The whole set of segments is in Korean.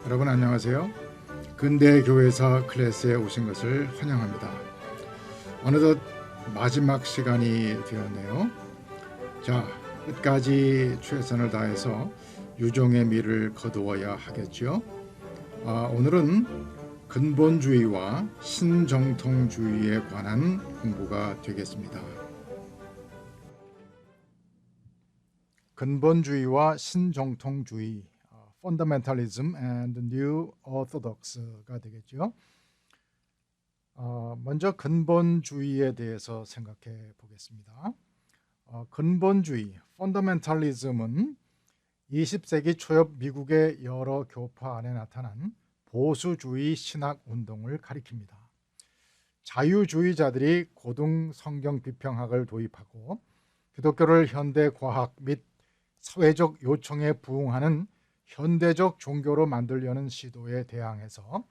여러분 안녕하세요. 근대 교회사 클래스에 오신 것을 환영합니다. 어느덧 마지막 시간이 되었네요. 자, 끝까지 최선을 다해서 유종의 미를 거두어야 하겠죠. 오늘은 근본주의와 신정통주의에 관한 공부가 되겠습니다. 근본주의와 신정통주의, Fundamentalism and New Orthodox가 되겠죠. 먼저 근본주의에 대해서 생각해 보겠습니다. 근본주의, Fundamentalism은 20세기 초엽 미국의 여러 교파 안에 나타난 보수주의 신학 운동을 가리킵니다. 자유주의자들이 고등 성경 비평학을 도입하고 기독교를 현대 과학 및 사회적 요청에 부응하는 현대적 종교로 만들려는 시도에 대항해서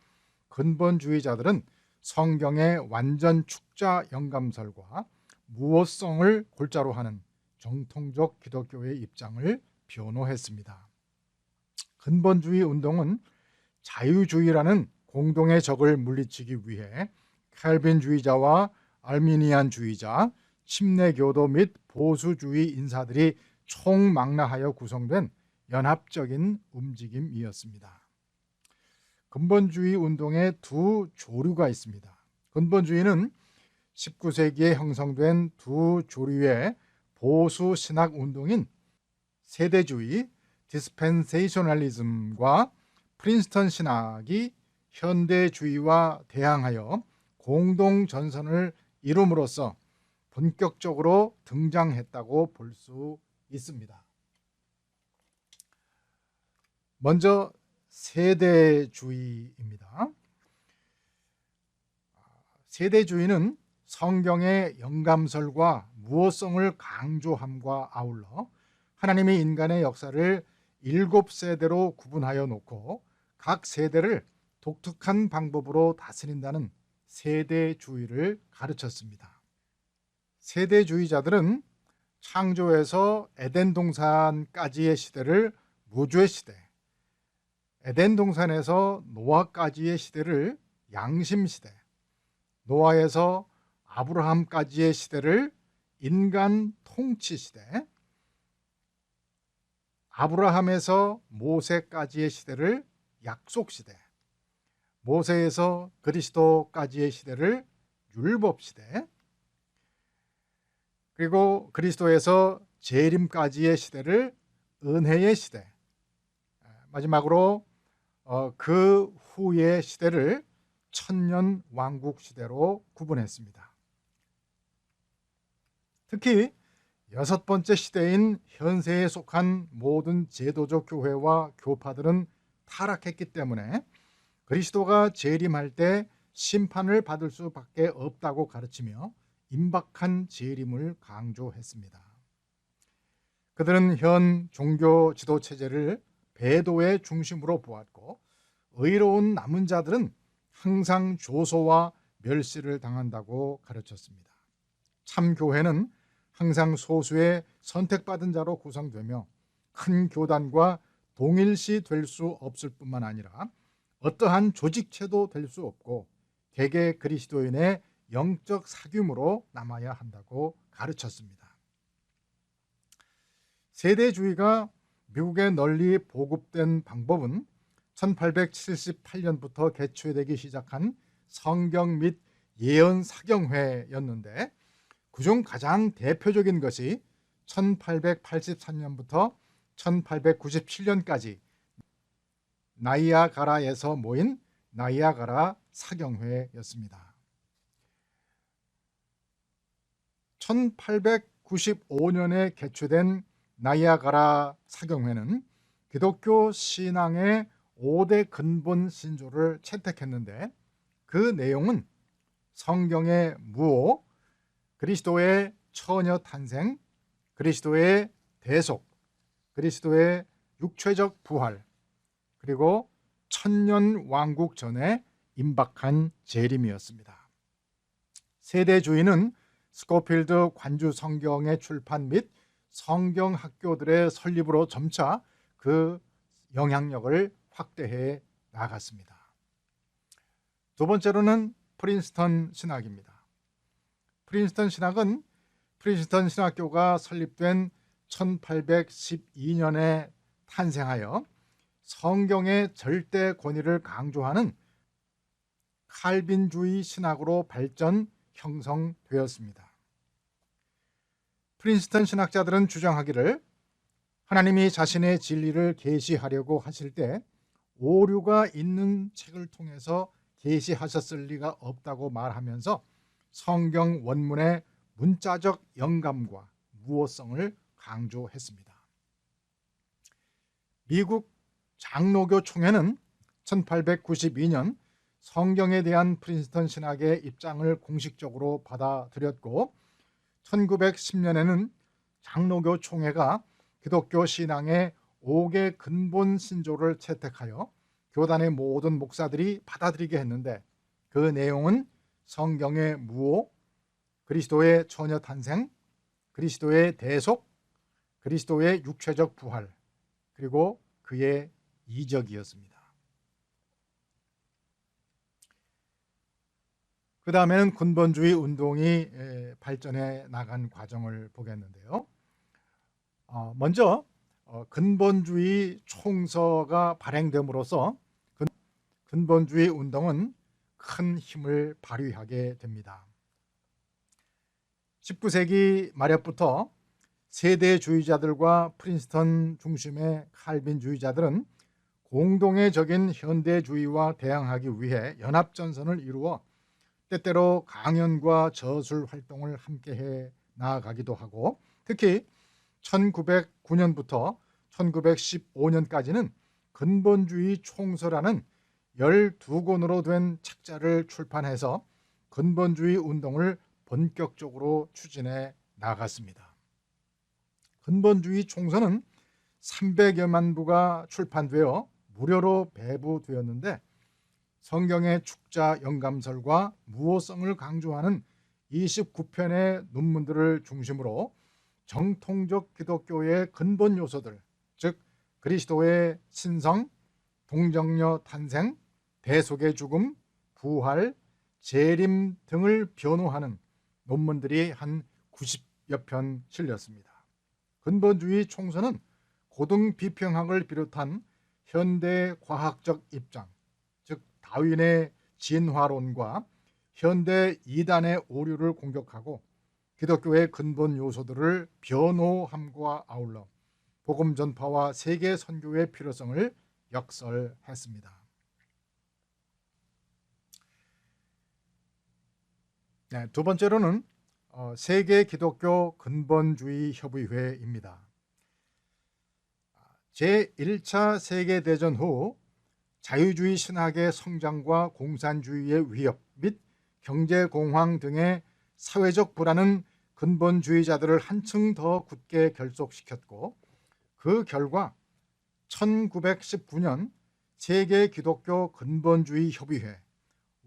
근본주의자들은 성경의 완전 축자 영감설과 무호성을 골자로 하는 정통적 기독교의 입장을 변호했습니다. 근본주의 운동은 자유주의라는 공동의 적을 물리치기 위해 칼빈주의자와 알미니안주의자, 침례교도 및 보수주의 인사들이 총망라하여 구성된 연합적인 움직임이었습니다. 근본주의 운동에 두 조류가 있습니다. 근본주의는 19세기에 형성된 두 조류의 보수 신학 운동인 세대주의, 디스펜세이셔널리즘과 프린스턴 신학이 현대주의와 대항하여 공동 전선을 이룸으로써 본격적으로 등장했다고 볼 수 있습니다. 먼저 세대주의입니다. 세대주의는 성경의 영감설과 무호성을 강조함과 아울러 하나님이 인간의 역사를 7세대로 구분하여 놓고 각 세대를 독특한 방법으로 다스린다는 세대주의를 가르쳤습니다. 세대주의자들은 창조에서 에덴 동산까지의 시대를 무주의 시대, 에덴 동산에서 노아까지의 시대를 양심 시대, 노아에서 아브라함까지의 시대를 인간 통치 시대, 아브라함에서 모세까지의 시대를 약속 시대, 모세에서 그리스도까지의 시대를 율법 시대, 그리고 그리스도에서 재림까지의 시대를 은혜의 시대, 마지막으로 그 후의 시대를 천년 왕국 시대로 구분했습니다. 특히 6번째 시대인 현세에 속한 모든 제도적 교회와 교파들은 타락했기 때문에 그리스도가 재림할 때 심판을 받을 수밖에 없다고 가르치며 임박한 재림을 강조했습니다. 그들은 현 종교 지도 체제를 배도의 중심으로 보았고 의로운 남은 자들은 항상 조소와 멸시를 당한다고 가르쳤습니다. 참 교회는 항상 소수의 선택받은 자로 구성되며 큰 교단과 동일시 될 수 없을 뿐만 아니라 어떠한 조직체도 될 수 없고 개개 그리스도인의 영적 사귐으로 남아야 한다고 가르쳤습니다. 세대주의가 미국에 널리 보급된 방법은 1878년부터 개최되기 시작한 성경 및 예언 사경회였는데 그중 가장 대표적인 것이 1883년부터 1897년까지 나이아가라에서 모인 나이아가라 사경회였습니다. 1895년에 개최된 나이아가라 사경회는 기독교 신앙의 5대 근본 신조를 채택했는데 그 내용은 성경의 무오, 그리스도의 처녀 탄생, 그리스도의 대속, 그리스도의 육체적 부활, 그리고 천년 왕국 전에 임박한 재림이었습니다. 세대주의는 스코필드 관주 성경의 출판 및 성경 학교들의 설립으로 점차 그 영향력을 확대해 나갔습니다. 두 번째로는 프린스턴 신학입니다. 프린스턴 신학은 프린스턴 신학교가 설립된 1812년에 탄생하여 성경의 절대 권위를 강조하는 칼빈주의 신학으로 발전 형성되었습니다. 프린스턴 신학자들은 주장하기를 하나님이 자신의 진리를 계시하려고 하실 때 오류가 있는 책을 통해서 계시하셨을 리가 없다고 말하면서 성경 원문의 문자적 영감과 무호성을 강조했습니다. 미국 장로교 총회는 1892년 성경에 대한 프린스턴 신학의 입장을 공식적으로 받아들였고 1910년에는 장로교 총회가 기독교 신앙의 5개 근본 신조를 채택하여 교단의 모든 목사들이 받아들이게 했는데 그 내용은 성경의 무호, 그리스도의 처녀 탄생, 그리스도의 대속, 그리스도의 육체적 부활, 그리고 그의 이적이었습니다. 그 다음에는 근본주의 운동이 발전해 나간 과정을 보겠는데요. 먼저 근본주의 총서가 발행됨으로써 근본주의 운동은 큰 힘을 발휘하게 됩니다. 19세기 말엽부터 세대주의자들과 프린스턴 중심의 칼빈주의자들은 공동의적인 현대주의와 대항하기 위해 연합전선을 이루어 때때로 강연과 저술 활동을 함께해 나아가기도 하고 특히 1909년부터 1915년까지는 근본주의 총서라는 12권으로 된 책자를 출판해서 근본주의 운동을 본격적으로 추진해 나갔습니다. 근본주의 총서는 300여만 부가 출판되어 무료로 배부되었는데 성경의 축자 영감설과 무호성을 강조하는 29편의 논문들을 중심으로 정통적 기독교의 근본 요소들, 즉 그리스도의 신성, 동정녀 탄생, 대속의 죽음, 부활, 재림 등을 변호하는 논문들이 한 90여 편 실렸습니다. 근본주의 총서는 고등 비평학을 비롯한 현대 과학적 입장, 즉 다윈의 진화론과 현대 이단의 오류를 공격하고 기독교의 근본 요소들을 변호함과 아울러 복음 전파와 세계 선교의 필요성을 역설했습니다. 두 번째로는 세계 기독교 근본주의 협의회입니다. 제1차 세계대전 후 자유주의 신학의 성장과 공산주의의 위협 및 경제공황 등의 사회적 불안은 근본주의자들을 한층 더 굳게 결속시켰고 그 결과 1919년 세계 기독교 근본주의 협의회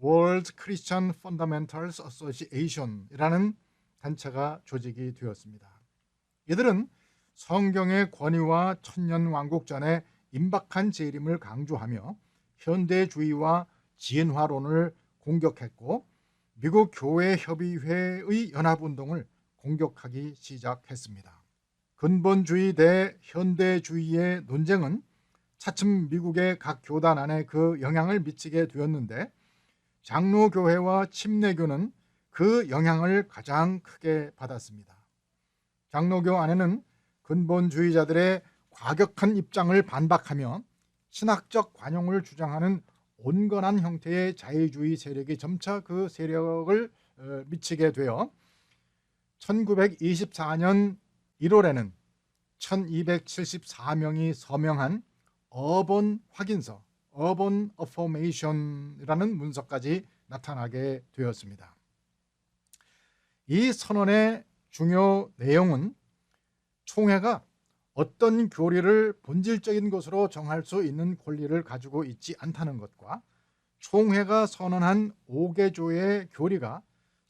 World Christian Fundamentals Association이라는 단체가 조직이 되었습니다. 이들은 성경의 권위와 천년왕국 전에 임박한 재림을 강조하며 현대주의와 진화론을 공격했고 미국 교회협의회의 연합운동을 공격하기 시작했습니다. 근본주의 대 현대주의의 논쟁은 차츰 미국의 각 교단 안에 그 영향을 미치게 되었는데 장로교회와 침례교는 그 영향을 가장 크게 받았습니다. 장로교 안에는 근본주의자들의 과격한 입장을 반박하며 신학적 관용을 주장하는 온건한 형태의 자유주의 세력이 점차 그 세력을 미치게 되어 1924년 1월에는 1274명이 서명한 어본 확인서 Urban Affirmation이라는 문서까지 나타나게 되었습니다. 이 선언의 중요 내용은 총회가 어떤 교리를 본질적인 것으로 정할 수 있는 권리를 가지고 있지 않다는 것과 총회가 선언한 5개조의 교리가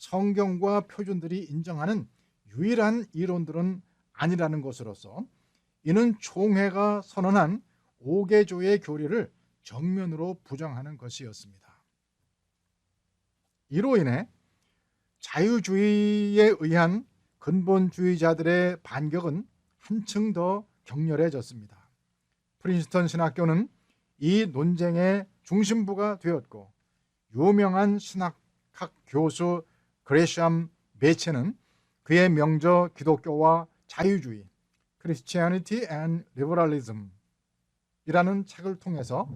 성경과 표준들이 인정하는 유일한 이론들은 아니라는 것으로서 이는 총회가 선언한 5개조의 교리를 정면으로 부정하는 것이었습니다. 이로 인해 자유주의에 의한 근본주의자들의 반격은 한층 더 격렬해졌습니다. 프린스턴 신학교는 이 논쟁의 중심부가 되었고 유명한 신학학 교수 그레샴 매체는 그의 명저 기독교와 자유주의 Christianity and Liberalism 이라는 책을 통해서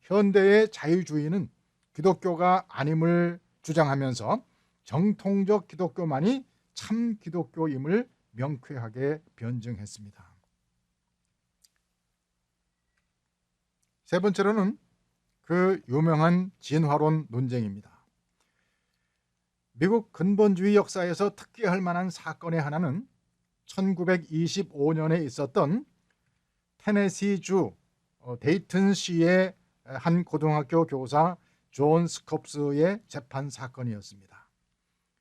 현대의 자유주의는 기독교가 아님을 주장하면서 정통적 기독교만이 참 기독교임을 명쾌하게 변증했습니다. 세 번째로는 그 유명한 진화론 논쟁입니다. 미국 근본주의 역사에서 특기할 만한 사건의 하나는 1925년에 있었던 테네시주 데이튼시의 한 고등학교 교사 존 스콥스의 재판 사건이었습니다.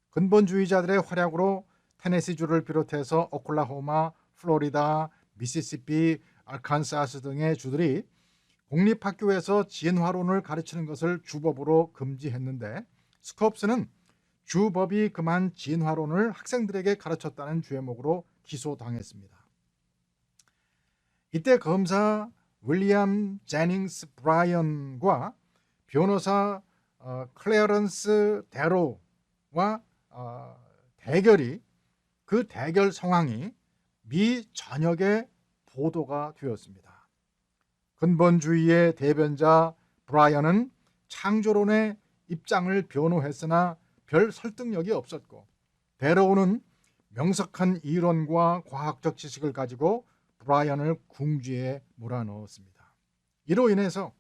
근본주의자들의 활약으로 테네시주를 비롯해서 오클라호마, 플로리다, 미시시피, 아칸사스 등의 주들이 공립학교에서 진화론을 가르치는 것을 주법으로 금지했는데 스콥스는 주법이 금한 진화론을 학생들에게 가르쳤다는 죄목으로 기소당했습니다. 이때 검사 윌리엄 제닝스 브라이언과 변호사 클래런스 데로와 대결이 그 대결 상황이 미 전역에 보도가 되었습니다. 근본주의의 대변자 브라이언은 창조론의 입장을 변호했으나 별 설득력이 없었고 데로우는 명석한 이론과 과학적 지식을 가지고 브라이언을 궁지에 몰아넣었습니다. 이로 인해서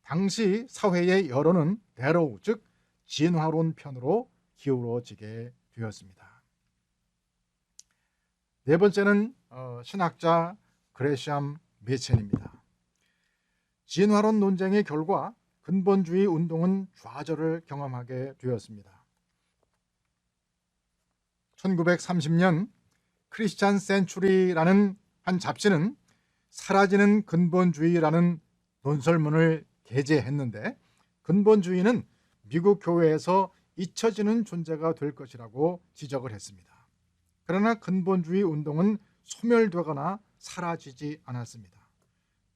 당시 사회의 여론은 데로우 즉 진화론 편으로 기울어지게 되었습니다. 네 번째는 신학자 그레샴 매첸입니다. 진화론 논쟁의 결과 근본주의 운동은 좌절을 경험하게 되었습니다. 1930년 크리스찬 센츄리라는 한 잡지는 사라지는 근본주의라는 논설문을 게재했는데 근본주의는 미국 교회에서 잊혀지는 존재가 될 것이라고 지적을 했습니다. 그러나 근본주의 운동은 소멸되거나 사라지지 않았습니다.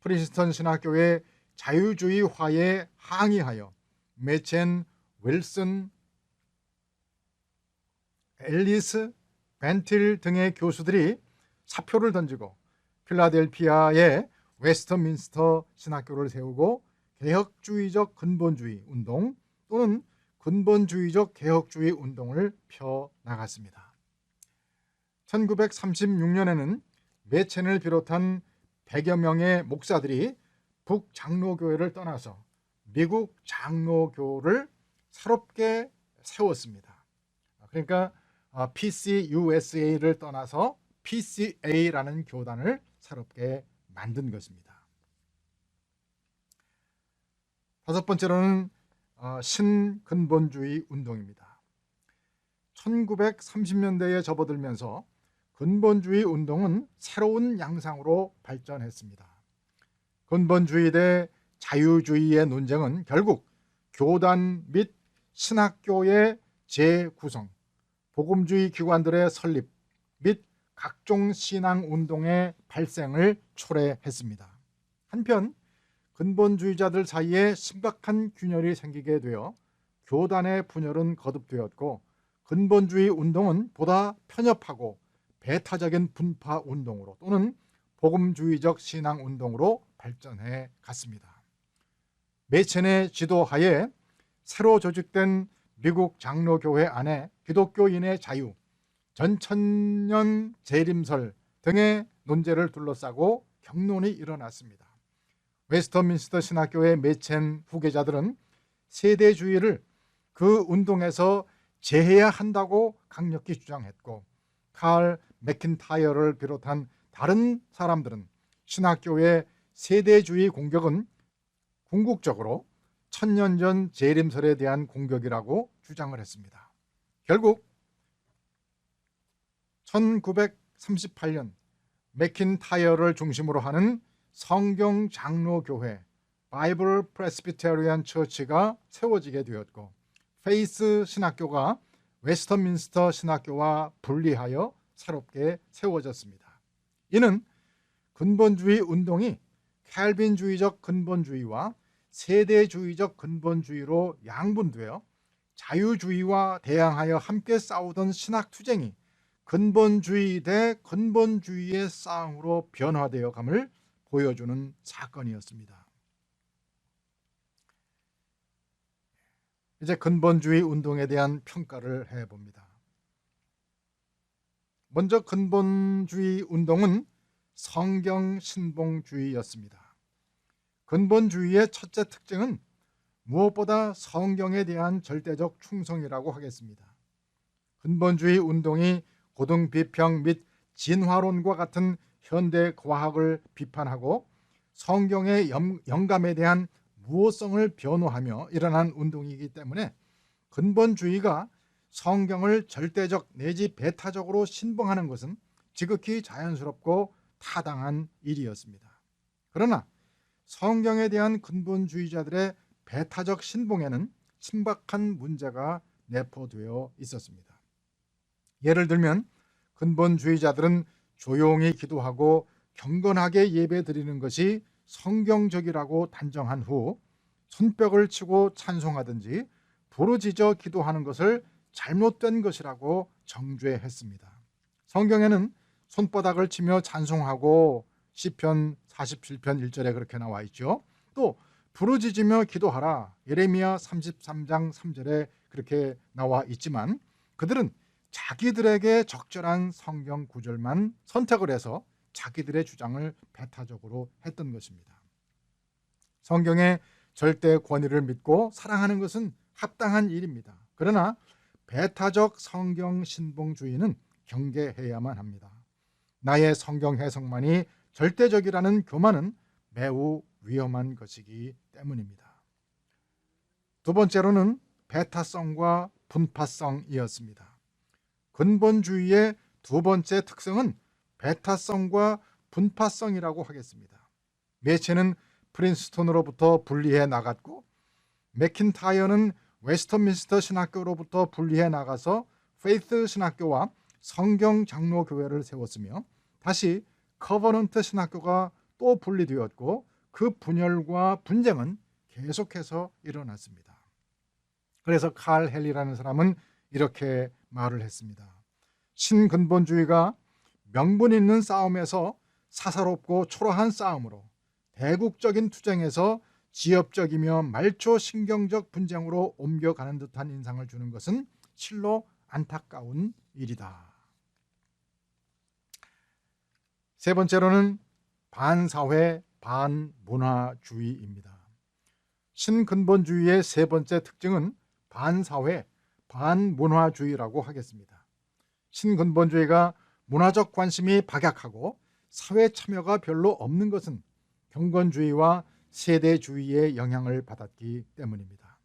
프린스턴 신학교의 자유주의화에 항의하여 매첸, 윌슨, 앨리스, 벤틸 등의 교수들이 사표를 던지고 필라델피아의 웨스터민스터 신학교를 세우고 개혁주의적 근본주의 운동 또는 근본주의적 개혁주의 운동을 펴나갔습니다. 1936년에는 매첸을 비롯한 100여 명의 목사들이 북장로교회를 떠나서 미국 장로교를 새롭게 세웠습니다. 그러니까 PCUSA를 떠나서 PCA라는 교단을 새롭게 만든 것입니다. 다섯 번째로는 신근본주의 운동입니다. 1930년대에 접어들면서 근본주의 운동은 새로운 양상으로 발전했습니다. 근본주의 대 자유주의의 논쟁은 결국 교단 및 신학교의 재구성, 복음주의 기관들의 설립 및 각종 신앙운동의 발생을 초래했습니다. 한편 근본주의자들 사이에 심각한 균열이 생기게 되어 교단의 분열은 거듭되었고 근본주의 운동은 보다 편협하고 배타적인 분파 운동으로 또는 복음주의적 신앙 운동으로 발전해 갔습니다. 매첸의 지도하에 새로 조직된 미국 장로교회 안에 기독교인의 자유, 전천년 재림설 등의 논제를 둘러싸고 격론이 일어났습니다. 웨스터민스터 신학교의 매첸 후계자들은 세대주의를 그 운동에서 제해야 한다고 강력히 주장했고 칼 맥킨타이어를 비롯한 다른 사람들은 신학교의 세대주의 공격은 궁극적으로 천년 전 재림설에 대한 공격이라고 주장을 했습니다. 결국 1938년 맥킨타이어를 중심으로 하는 성경 장로교회 바이블 프레스비테리안 처치가 세워지게 되었고, 페이스 신학교가 웨스터민스터 신학교와 분리하여 새롭게 세워졌습니다. 이는 근본주의 운동이 캘빈주의적 근본주의와 세대주의적 근본주의로 양분되어 자유주의와 대항하여 함께 싸우던 신학투쟁이 근본주의 대 근본주의의 싸움으로 변화되어 감을 보여주는 사건이었습니다. 이제 근본주의 운동에 대한 평가를 해봅니다. 먼저 근본주의 운동은 성경신봉주의였습니다. 근본주의의 첫째 특징은 무엇보다 성경에 대한 절대적 충성이라고 하겠습니다. 근본주의 운동이 고등비평 및 진화론과 같은 현대 과학을 비판하고 성경의 영감에 대한 무호성을 변호하며 일어난 운동이기 때문에 근본주의가 성경을 절대적 내지 배타적으로 신봉하는 것은 지극히 자연스럽고 타당한 일이었습니다. 그러나 성경에 대한 근본주의자들의 배타적 신봉에는 신박한 문제가 내포되어 있었습니다. 예를 들면 근본주의자들은 조용히 기도하고 경건하게 예배드리는 것이 성경적이라고 단정한 후 손뼉을 치고 찬송하든지 부르짖어 기도하는 것을 잘못된 것이라고 정죄했습니다. 성경에는 손바닥을 치며 찬송하고 시편 47편 1절에 그렇게 나와 있죠. 또 부르짖으며 기도하라 예레미야 33장 3절에 그렇게 나와 있지만 그들은 자기들에게 적절한 성경 구절만 선택을 해서 자기들의 주장을 배타적으로 했던 것입니다. 성경의 절대 권위를 믿고 사랑하는 것은 합당한 일입니다. 그러나 배타적 성경 신봉주의는 경계해야만 합니다. 나의 성경 해석만이 절대적이라는 교만은 매우 위험한 것이기 때문입니다. 두 번째로는 배타성과 분파성이었습니다. 근본주의의 두 번째 특성은 배타성과 분파성이라고 하겠습니다. 매체는 프린스턴으로부터 분리해 나갔고 맥킨타이어는 웨스터민스터 신학교로부터 분리해 나가서 페이스 신학교와 성경 장로교회를 세웠으며 다시 커버넌트 신학교가 또 분리되었고 그 분열과 분쟁은 계속해서 일어났습니다. 그래서 칼 헨리라는 사람은 이렇게 말을 했습니다. 신근본주의가 명분 있는 싸움에서 사사롭고 초라한 싸움으로 대국적인 투쟁에서 지역적이며 말초 신경적 분쟁으로 옮겨가는 듯한 인상을 주는 것은 실로 안타까운 일이다. 세 번째로는 반사회 반문화주의입니다. 신근본주의의 세 번째 특징은 반사회 반문화주의라고 하겠습니다. 신근본주의가 문화적 관심이 박약하고 사회 참여가 별로 없는 것은 경건주의와 세대주의의 영향을 받았기 때문입니다.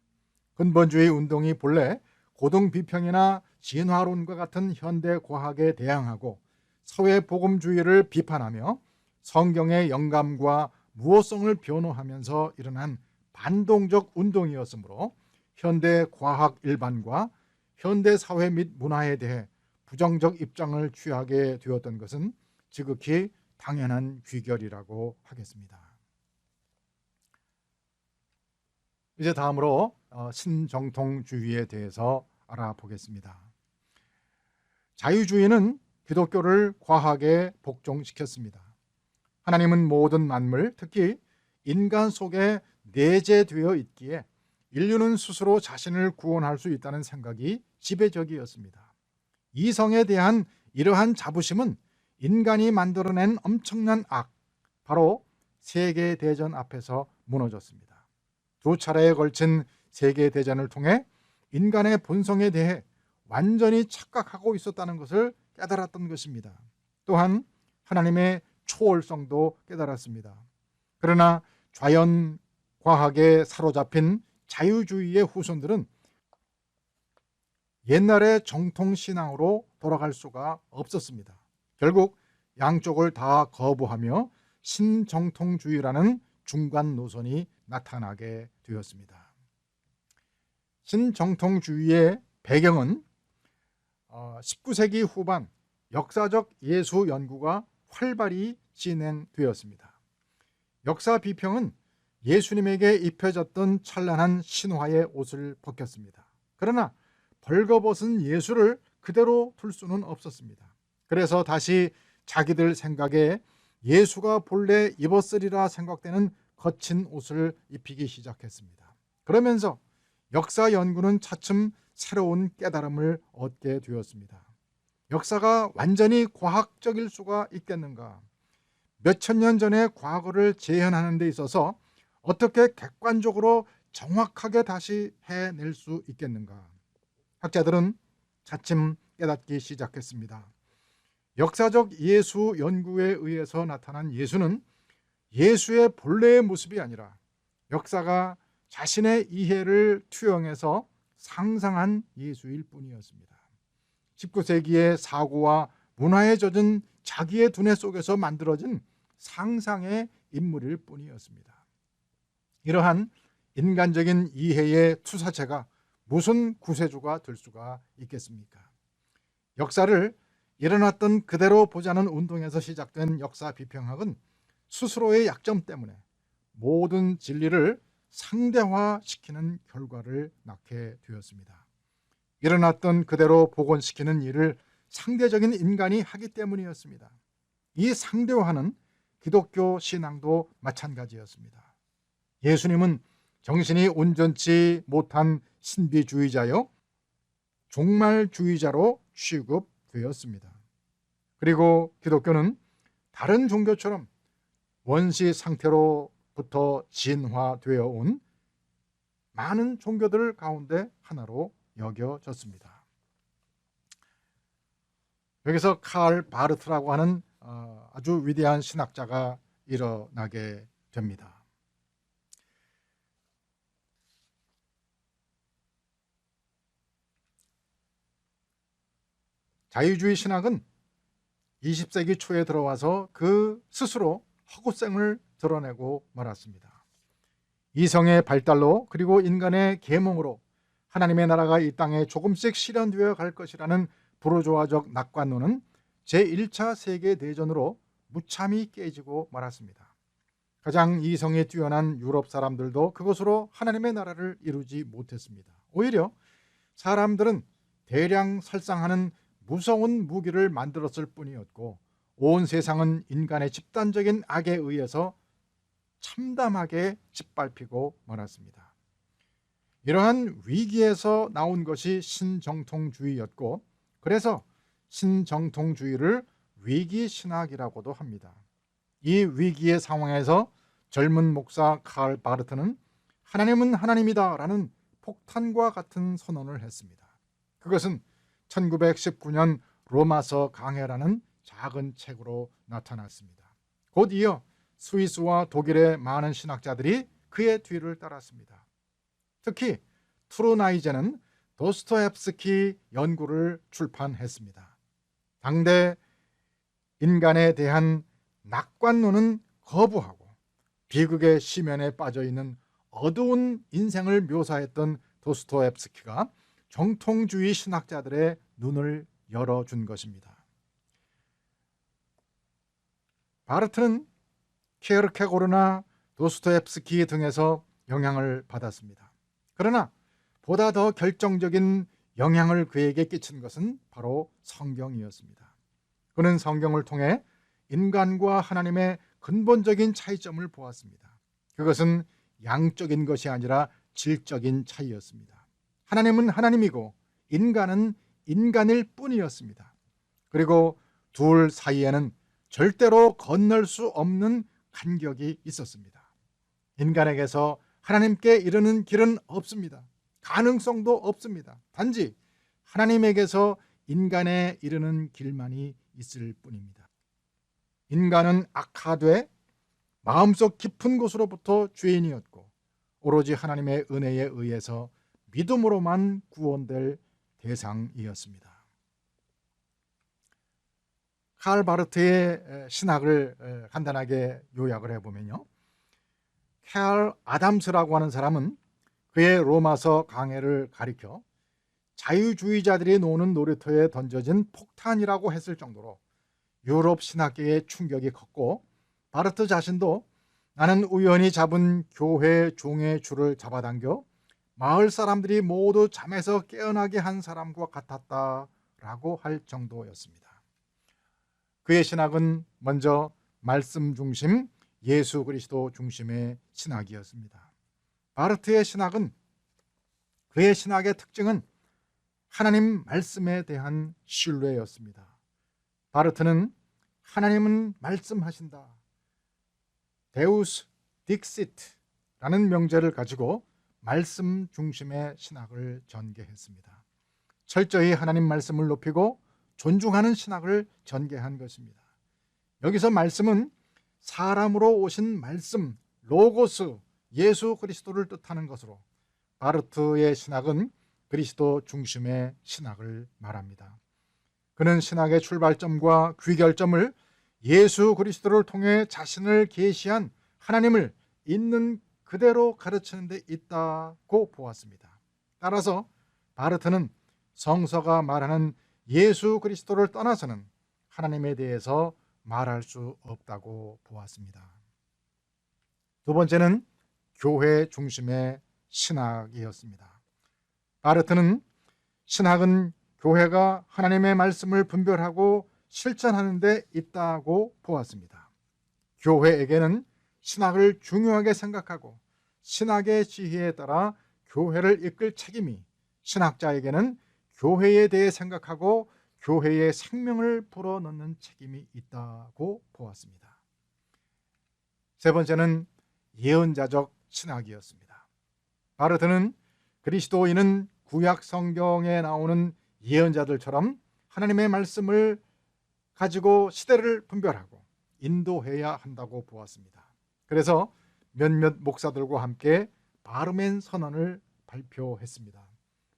근본주의 운동이 본래 고등비평이나 진화론과 같은 현대 과학에 대항하고 사회복음주의를 비판하며 성경의 영감과 무호성을 변호하면서 일어난 반동적 운동이었으므로 현대 과학 일반과 현대 사회 및 문화에 대해 부정적 입장을 취하게 되었던 것은 지극히 당연한 귀결이라고 하겠습니다. 이제 다음으로 신정통주의에 대해서 알아보겠습니다. 자유주의는 기독교를 과학에 복종시켰습니다. 하나님은 모든 만물, 특히 인간 속에 내재되어 있기에 인류는 스스로 자신을 구원할 수 있다는 생각이 지배적이었습니다. 이성에 대한 이러한 자부심은 인간이 만들어낸 엄청난 악, 바로 세계대전 앞에서 무너졌습니다. 두 차례에 걸친 세계대전을 통해 인간의 본성에 대해 완전히 착각하고 있었다는 것을 깨달았던 것입니다. 또한 하나님의 초월성도 깨달았습니다. 그러나 자연과학에 사로잡힌 자유주의의 후손들은 옛날의 정통신앙으로 돌아갈 수가 없었습니다. 결국 양쪽을 다 거부하며 신정통주의라는 중간 노선이 나타나게 되었습니다. 신정통주의의 배경은 19세기 후반 역사적 예수 연구가 활발히 진행되었습니다. 역사 비평은 예수님에게 입혀졌던 찬란한 신화의 옷을 벗겼습니다. 그러나 벌거벗은 예수를 그대로 둘 수는 없었습니다. 그래서 다시 자기들 생각에 예수가 본래 입었으리라 생각되는 거친 옷을 입히기 시작했습니다. 그러면서 역사 연구는 차츰 새로운 깨달음을 얻게 되었습니다. 역사가 완전히 과학적일 수가 있겠는가? 몇천 년 전의 과거를 재현하는 데 있어서 어떻게 객관적으로 정확하게 다시 해낼 수 있겠는가? 학자들은 차츰 깨닫기 시작했습니다. 역사적 예수 연구에 의해서 나타난 예수는 예수의 본래의 모습이 아니라 역사가 자신의 이해를 투영해서 상상한 예수일 뿐이었습니다. 19세기의 사고와 문화에 젖은 자기의 두뇌 속에서 만들어진 상상의 인물일 뿐이었습니다. 이러한 인간적인 이해의 투사체가 무슨 구세주가 될 수가 있겠습니까? 역사를 일어났던 그대로 보자는 운동에서 시작된 역사 비평학은 스스로의 약점 때문에 모든 진리를 상대화시키는 결과를 낳게 되었습니다. 일어났던 그대로 복원시키는 일을 상대적인 인간이 하기 때문이었습니다. 이 상대화는 기독교 신앙도 마찬가지였습니다. 예수님은 정신이 온전치 못한 신비주의자요 종말주의자로 취급되었습니다. 그리고 기독교는 다른 종교처럼 원시 상태로부터 진화되어 온 많은 종교들 가운데 하나로 여겨졌습니다. 여기서 칼 바르트라고 하는 아주 위대한 신학자가 일어나게 됩니다. 자유주의 신학은 20세기 초에 들어와서 그 스스로 허구성을 드러내고 말았습니다. 이성의 발달로 그리고 인간의 계몽으로 하나님의 나라가 이 땅에 조금씩 실현되어 갈 것이라는 부르주아적 낙관론은 제1차 세계대전으로 무참히 깨지고 말았습니다. 가장 이성이 뛰어난 유럽 사람들도 그것으로 하나님의 나라를 이루지 못했습니다. 오히려 사람들은 대량 살상하는 무서운 무기를 만들었을 뿐이었고 온 세상은 인간의 집단적인 악에 의해서 참담하게 짓밟히고 말았습니다. 이러한 위기에서 나온 것이 신정통주의였고 그래서 신정통주의를 위기신학이라고도 합니다. 이 위기의 상황에서 젊은 목사 칼 바르트는 하나님은 하나님이다 라는 폭탄과 같은 선언을 했습니다. 그것은 1919년 로마서 강해라는 작은 책으로 나타났습니다. 곧 이어 스위스와 독일의 많은 신학자들이 그의 뒤를 따랐습니다. 특히 투르나이제는 도스토옙스키 연구를 출판했습니다. 당대 인간에 대한 낙관론은 거부하고 비극의 심연에 빠져있는 어두운 인생을 묘사했던 도스토옙스키가 정통주의 신학자들의 눈을 열어준 것입니다. 바르트는 키에르케고르나 도스토옙스키 등에서 영향을 받았습니다. 그러나 보다 더 결정적인 영향을 그에게 끼친 것은 바로 성경이었습니다. 그는 성경을 통해 인간과 하나님의 근본적인 차이점을 보았습니다. 그것은 양적인 것이 아니라 질적인 차이였습니다. 하나님은 하나님이고 인간은 인간일 뿐이었습니다. 그리고 둘 사이에는 절대로 건널 수 없는 간격이 있었습니다. 인간에게서 하나님께 이르는 길은 없습니다. 가능성도 없습니다. 단지 하나님에게서 인간에 이르는 길만이 있을 뿐입니다. 인간은 악하되 마음속 깊은 곳으로부터 죄인이었고 오로지 하나님의 은혜에 의해서 믿음으로만 구원될 대상이었습니다. 칼 바르트의 신학을 간단하게 요약을 해보면요, 칼 아담스라고 하는 사람은 그의 로마서 강해를 가리켜 자유주의자들이 노는 놀이터에 던져진 폭탄이라고 했을 정도로 유럽 신학계의 충격이 컸고, 바르트 자신도 나는 우연히 잡은 교회 종의 줄을 잡아당겨 마을 사람들이 모두 잠에서 깨어나게 한 사람과 같았다라고 할 정도였습니다. 그의 신학은 먼저 말씀 중심, 예수 그리스도 중심의 신학이었습니다. 바르트의 신학은, 그의 신학의 특징은 하나님 말씀에 대한 신뢰였습니다. 바르트는 하나님은 말씀하신다, 데우스 딕시트라는 명제를 가지고 말씀 중심의 신학을 전개했습니다. 철저히 하나님 말씀을 높이고 존중하는 신학을 전개한 것입니다. 여기서 말씀은 사람으로 오신 말씀, 로고스, 예수 그리스도를 뜻하는 것으로 바르트의 신학은 그리스도 중심의 신학을 말합니다. 그는 신학의 출발점과 귀결점을 예수 그리스도를 통해 자신을 계시한 하나님을 있는 그대로 가르치는 데 있다고 보았습니다. 따라서 바르트는 성서가 말하는 예수 그리스도를 떠나서는 하나님에 대해서 말할 수 없다고 보았습니다. 두 번째는 교회 중심의 신학이었습니다. 바르트는 신학은 교회가 하나님의 말씀을 분별하고 실천하는 데 있다고 보았습니다. 교회에게는 신학을 중요하게 생각하고 신학의 지혜에 따라 교회를 이끌 책임이, 신학자에게는 교회에 대해 생각하고 교회의 생명을 불어넣는 책임이 있다고 보았습니다. 세 번째는 예언자적 신학이었습니다. 바르트는 그리스도인은 구약 성경에 나오는 예언자들처럼 하나님의 말씀을 가지고 시대를 분별하고 인도해야 한다고 보았습니다. 그래서 몇몇 목사들과 함께 바르멘 선언을 발표했습니다.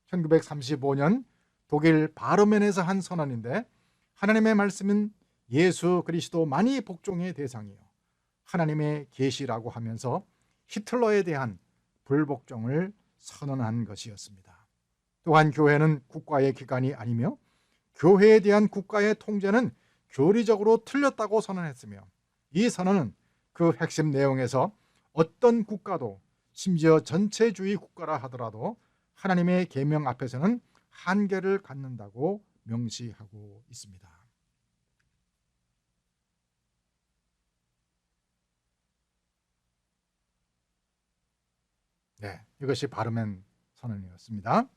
1935년 독일 바르멘에서 한 선언인데, 하나님의 말씀은 예수 그리스도만이 복종의 대상이요 하나님의 계시라고 하면서 히틀러에 대한 불복종을 선언한 것이었습니다. 또한 교회는 국가의 기관이 아니며 교회에 대한 국가의 통제는 교리적으로 틀렸다고 선언했으며, 이 선언은 그 핵심 내용에서 어떤 국가도, 심지어 전체주의 국가라 하더라도 하나님의 계명 앞에서는 한계를 갖는다고 명시하고 있습니다. 네, 이것이 바르멘 선언이었습니다.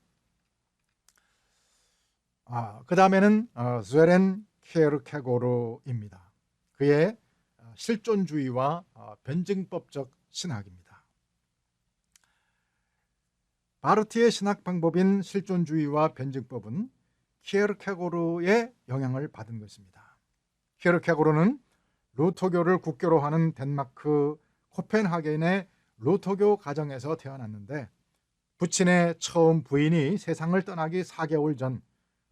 그 다음에는 스웨렌 키에르케고르입니다. 그의 실존주의와 변증법적 신학입니다. 바르트의 신학 방법인 실존주의와 변증법은 키에르케고르의 영향을 받은 것입니다. 키에르케고르는 루터교를 국교로 하는 덴마크 코펜하겐의 루터교 가정에서 태어났는데, 부친의 처음 부인이 세상을 떠나기 4개월 전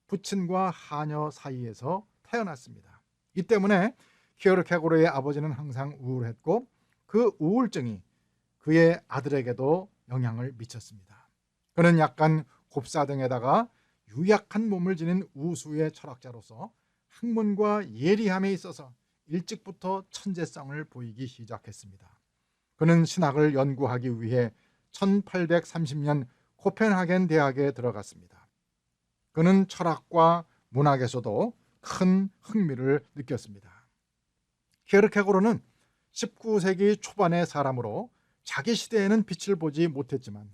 부친과 하녀 사이에서 태어났습니다. 이 때문에 키에르케고르의 아버지는 항상 우울했고 그 우울증이 그의 아들에게도 영향을 미쳤습니다. 그는 약간 곱사등에다가 유약한 몸을 지닌 우수의 철학자로서 학문과 예리함에 있어서 일찍부터 천재성을 보이기 시작했습니다. 그는 신학을 연구하기 위해 1830년 코펜하겐 대학에 들어갔습니다. 그는 철학과 문학에서도 큰 흥미를 느꼈습니다. 키에르케고르는 19세기 초반의 사람으로 자기 시대에는 빛을 보지 못했지만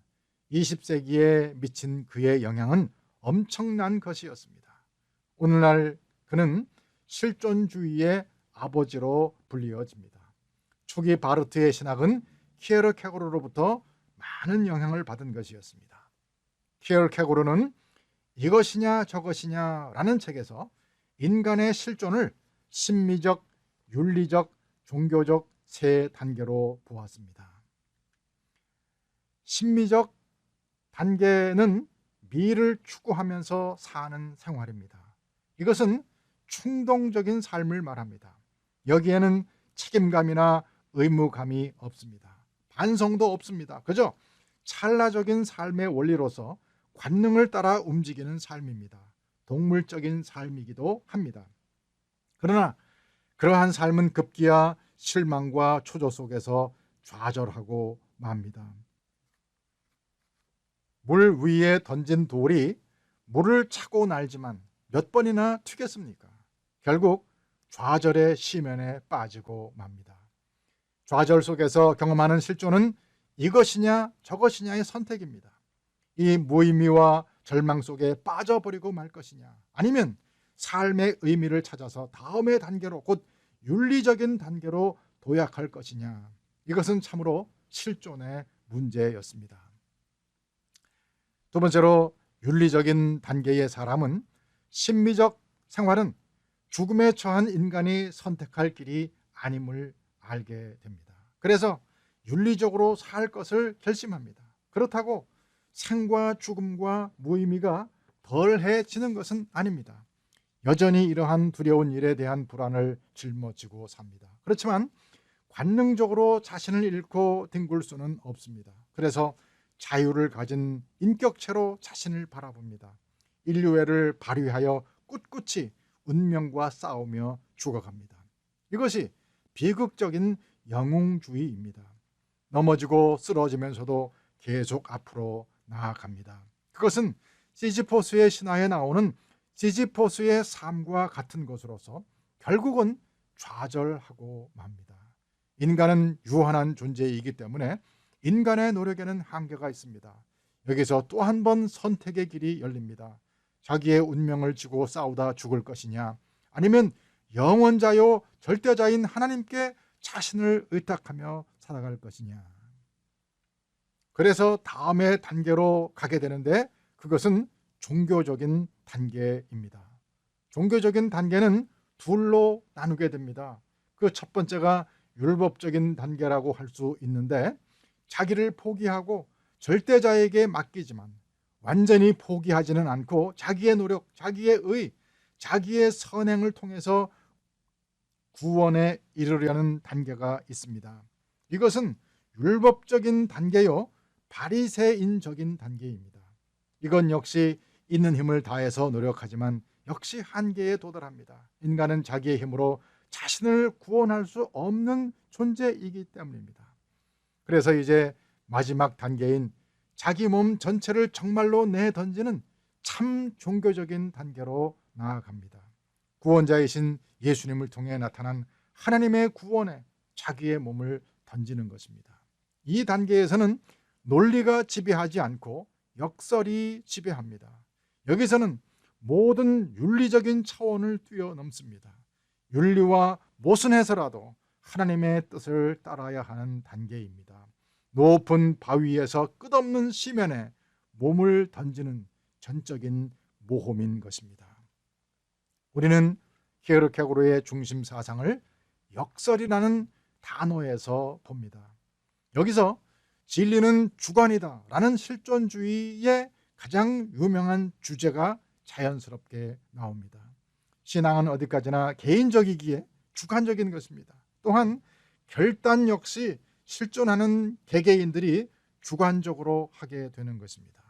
20세기에 미친 그의 영향은 엄청난 것이었습니다. 오늘날 그는 실존주의의 아버지로 불리어집니다. 초기 바르트의 신학은 키에르케고르로부터 많은 영향을 받은 것이었습니다. 키에르케고르는 이것이냐 저것이냐 라는 책에서 인간의 실존을 심미적, 윤리적, 종교적 세 단계로 보았습니다. 심미적 단계는 비를 추구하면서 사는 생활입니다. 이것은 충동적인 삶을 말합니다. 여기에는 책임감이나 의무감이 없습니다. 반성도 없습니다. 그저 찰나적인 삶의 원리로서 관능을 따라 움직이는 삶입니다. 동물적인 삶이기도 합니다. 그러나 그러한 삶은 급기야 실망과 초조 속에서 좌절하고 맙니다. 물 위에 던진 돌이 물을 차고 날지만 몇 번이나 튀겠습니까? 결국 좌절의 시면에 빠지고 맙니다. 좌절 속에서 경험하는 실존은 이것이냐 저것이냐의 선택입니다. 이 무의미와 절망 속에 빠져버리고 말 것이냐, 아니면 삶의 의미를 찾아서 다음의 단계로, 곧 윤리적인 단계로 도약할 것이냐, 이것은 참으로 실존의 문제였습니다. 두 번째로, 윤리적인 단계의 사람은 심미적 생활은 죽음에 처한 인간이 선택할 길이 아님을 알게 됩니다. 그래서 윤리적으로 살 것을 결심합니다. 그렇다고 생과 죽음과 무의미가 덜해지는 것은 아닙니다. 여전히 이러한 두려운 일에 대한 불안을 짊어지고 삽니다. 그렇지만 관능적으로 자신을 잃고 뒹굴 수는 없습니다. 그래서 자유를 가진 인격체로 자신을 바라봅니다. 인류애를 발휘하여 꿋꿋이 운명과 싸우며 죽어갑니다. 이것이 비극적인 영웅주의입니다. 넘어지고 쓰러지면서도 계속 앞으로 나아갑니다. 그것은 시지포스의 신화에 나오는 시지포스의 삶과 같은 것으로서 결국은 좌절하고 맙니다. 인간은 유한한 존재이기 때문에 인간의 노력에는 한계가 있습니다. 여기서 또 한 번 선택의 길이 열립니다. 자기의 운명을 지고 싸우다 죽을 것이냐, 아니면 영원자요 절대자인 하나님께 자신을 의탁하며 살아갈 것이냐. 그래서 다음의 단계로 가게 되는데, 그것은 종교적인 단계입니다. 종교적인 단계는 둘로 나누게 됩니다. 그 첫 번째가 율법적인 단계라고 할 수 있는데, 자기를 포기하고 절대자에게 맡기지만 완전히 포기하지는 않고 자기의 노력, 자기의 의, 자기의 선행을 통해서 구원에 이르려는 단계가 있습니다. 이것은 율법적인 단계요, 바리새인적인 단계입니다. 이건 역시 있는 힘을 다해서 노력하지만 역시 한계에 도달합니다. 인간은 자기의 힘으로 자신을 구원할 수 없는 존재이기 때문입니다. 그래서 이제 마지막 단계인 자기 몸 전체를 정말로 내던지는 참 종교적인 단계로 나아갑니다. 구원자이신 예수님을 통해 나타난 하나님의 구원에 자기의 몸을 던지는 것입니다. 이 단계에서는 논리가 지배하지 않고 역설이 지배합니다. 여기서는 모든 윤리적인 차원을 뛰어넘습니다. 윤리와 모순해서라도 하나님의 뜻을 따라야 하는 단계입니다. 높은 바위에서 끝없는 시면에 몸을 던지는 전적인 모험인 것입니다. 우리는 키에르케고르의 중심 사상을 역설이라는 단어에서 봅니다. 여기서 진리는 주관이다 라는 실존주의의 가장 유명한 주제가 자연스럽게 나옵니다. 신앙은 어디까지나 개인적이기에 주관적인 것입니다. 또한 결단 역시 실존하는 개개인들이 주관적으로 하게 되는 것입니다.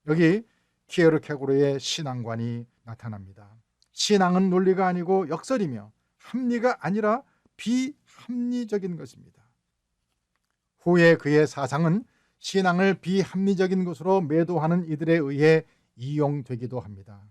여기 키에르케고르의 신앙관이 나타납니다. 신앙은 논리가 아니고 역설이며 합리가 아니라 비합리적인 것입니다. 후에 그의 사상은 신앙을 비합리적인 것으로 매도하는 이들에 의해 이용되기도 합니다.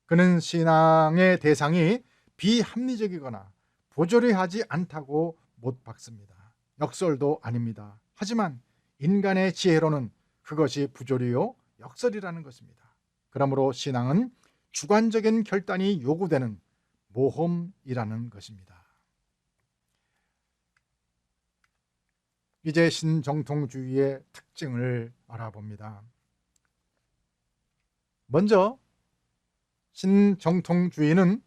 그는 신앙의 대상이 비합리적이거나 보조리하지 않다고 못 박습니다. 역설도 아닙니다. 하지만 인간의 지혜로는 그것이 부조리요 역설이라는 것입니다. 그러므로 신앙은 주관적인 결단이 요구되는 모험이라는 것입니다. 이제 신정통주의의 특징을 알아봅니다. 먼저 신정통주의는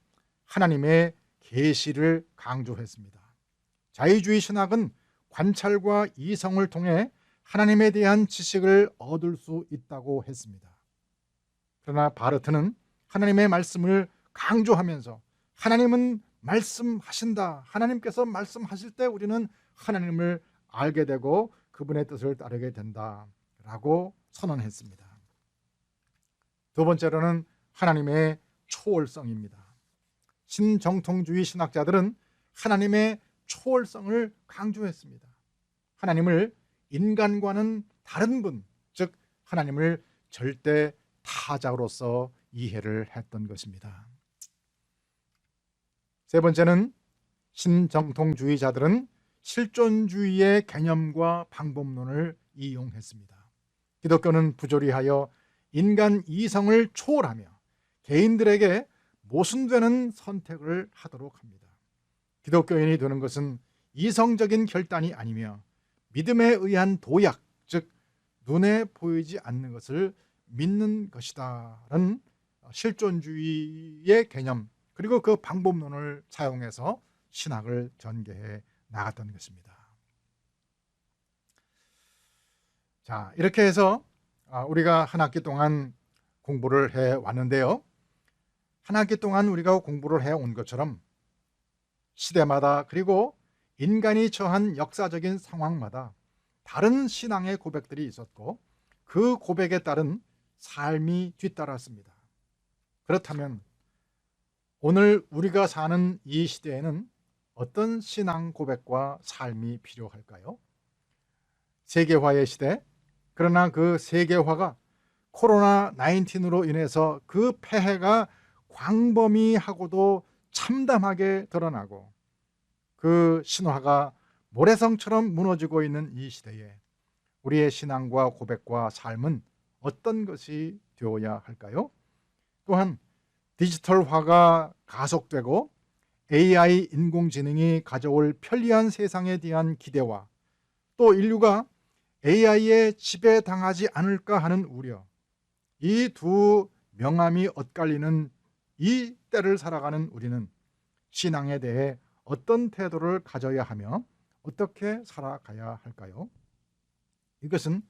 하나님의 계시를 강조했습니다. 자유주의 신학은 관찰과 이성을 통해 하나님에 대한 지식을 얻을 수 있다고 했습니다. 그러나 바르트는 하나님의 말씀을 강조하면서 하나님은 말씀하신다. 하나님께서 말씀하실 때 우리는 하나님을 알게 되고 그분의 뜻을 따르게 된다라고 선언했습니다. 두 번째로는 하나님의 초월성입니다. 신정통주의 신학자들은 하나님의 초월성을 강조했습니다. 하나님을 인간과는 다른 분, 즉 하나님을 절대 타자로서 이해를 했던 것입니다. 세 번째는 신정통주의자들은 실존주의의 개념과 방법론을 이용했습니다. 기독교는 부조리하여 인간 이성을 초월하며 개인들에게 모순되는 선택을 하도록 합니다. 기독교인이 되는 것은 이성적인 결단이 아니며 믿음에 의한 도약, 즉 눈에 보이지 않는 것을 믿는 것이다라는 실존주의의 개념 그리고 그 방법론을 사용해서 신학을 전개해 나갔던 것입니다. 자, 이렇게 해서 우리가 한 학기 동안 공부를 해 왔는데요. 한 학기 동안 우리가 공부를 해 온 것처럼 시대마다 그리고 인간이 처한 역사적인 상황마다 다른 신앙의 고백들이 있었고 그 고백에 따른 삶이 뒤따랐습니다. 그렇다면 오늘 우리가 사는 이 시대에는 어떤 신앙 고백과 삶이 필요할까요? 세계화의 시대, 그러나 그 세계화가 코로나19으로 인해서 그 폐해가 광범위하고도 참담하게 드러나고 그 신화가 모래성처럼 무너지고 있는 이 시대에 우리의 신앙과 고백과 삶은 어떤 것이 되어야 할까요? 또한 디지털화가 가속되고 AI 인공지능이 가져올 편리한 세상에 대한 기대와 또 인류가 AI에 지배당하지 않을까 하는 우려, 이 두 명암이 엇갈리는 이 때를 살아가는 우리는 신앙에 대해 어떤 태도를 가져야 하며 어떻게 살아가야 할까요? 이것은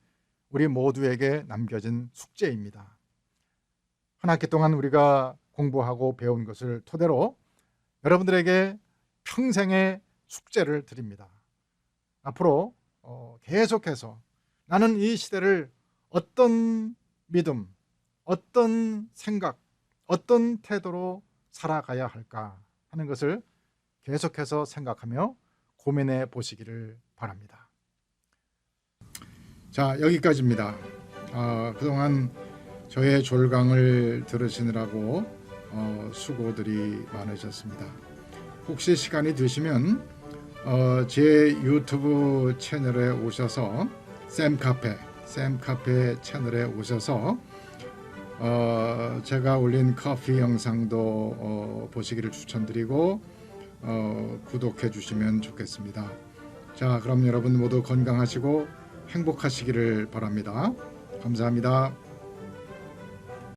우리 모두에게 남겨진 숙제입니다. 한 학기 동안 우리가 공부하고 배운 것을 토대로 여러분들에게 평생의 숙제를 드립니다. 앞으로 계속해서 나는 이 시대를 어떤 믿음, 어떤 생각, 어떤 태도로 살아가야 할까 하는 것을 계속해서 생각하며 고민해 보시기를 바랍니다. 자, 여기까지입니다. 그동안 저의 졸강을 들으시느라고 수고들이 많으셨습니다. 혹시 시간이 되시면 제 유튜브 채널에 오셔서 샘카페 채널에 오셔서 제가 올린 커피 영상도 보시기를 추천드리고 구독해 주시면 좋겠습니다. 자, 그럼 여러분 모두 건강하시고 행복하시기를 바랍니다. 감사합니다.